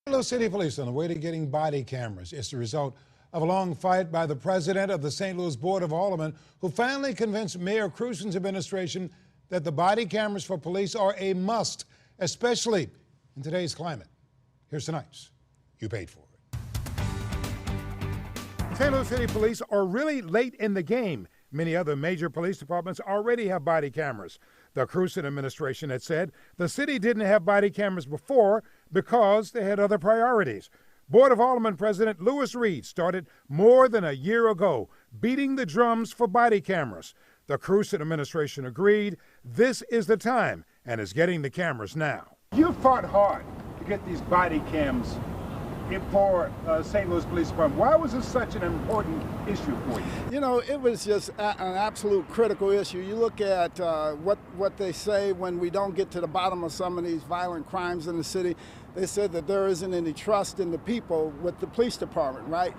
St. Louis City Police on the way to getting body cameras. It's the result of a long fight by the president of the St. Louis Board of Aldermen, who finally convinced Mayor Krewson's administration that the body cameras for police are a must, especially in today's climate. Here's tonight's You Paid For It. St. Louis City Police are really late in the game. Many other major police departments already have body cameras. The Krewson administration had said the city didn't have body cameras before because they had other priorities. Board of Aldermen President Lewis Reed started more than a year ago, beating the drums for body cameras. The Krewson administration agreed this is the time and is getting the cameras now. You fought hard to get these body cams for St. Louis Police Department. Why was this such an important issue for you? You know, it was just an absolute critical issue. You look at what they say when we don't get to the bottom of some of these violent crimes in the city. They said that there isn't any trust in the people with the police department, right?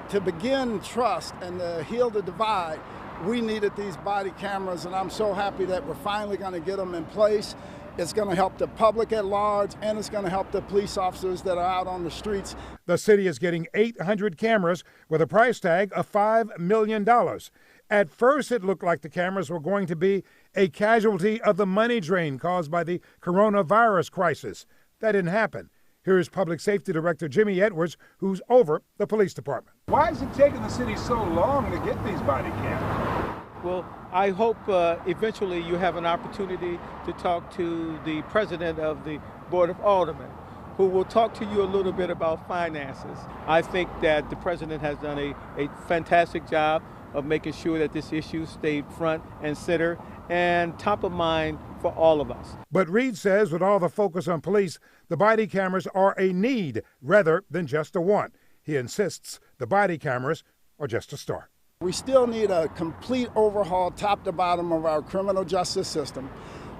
To begin trust and to heal the divide, we needed these body cameras, and I'm so happy that we're finally going to get them in place. It's going to help the public at large, and it's going to help the police officers that are out on the streets. The city is getting 800 cameras with a price tag of $5 million. At first, it looked like the cameras were going to be a casualty of the money drain caused by the coronavirus crisis. That didn't happen. Here's Public Safety Director Jimmy Edwards, who's over the police department. Why is it taking the city so long to get these body cameras? Well, I hope eventually you have an opportunity to talk to the president of the Board of Aldermen, who will talk to you a little bit about finances. I think that the president has done a fantastic job of making sure that this issue stayed front and center and top of mind for all of us. But Reed says with all the focus on police, the body cameras are a need rather than just a want. He insists the body cameras are just a start. We still need a complete overhaul, top to bottom, of our criminal justice system.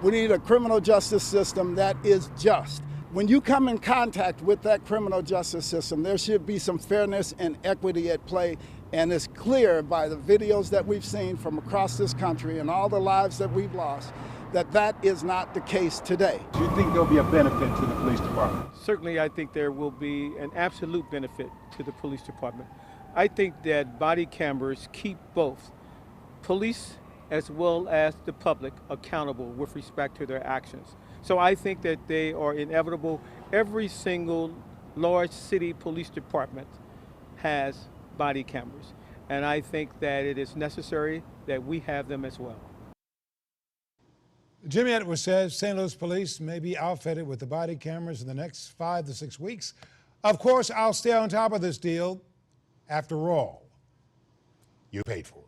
We need a criminal justice system that is just. When you come in contact with that criminal justice system, there should be some fairness and equity at play, and it's clear by the videos that we've seen from across this country and all the lives that we've lost that that is not the case today. Do you think there'll be a benefit to the police department? Certainly, I think there will be an absolute benefit to the police department. I think that body cameras keep both police as well as the public accountable with respect to their actions. So I think that they are inevitable. Every single large city police department has body cameras, and I think that it is necessary that we have them as well. Jimmy Edwards says St. Louis Police may be outfitted with the body cameras in the next 5 to 6 weeks. Of course, I'll stay on top of this deal. After all, you paid for it.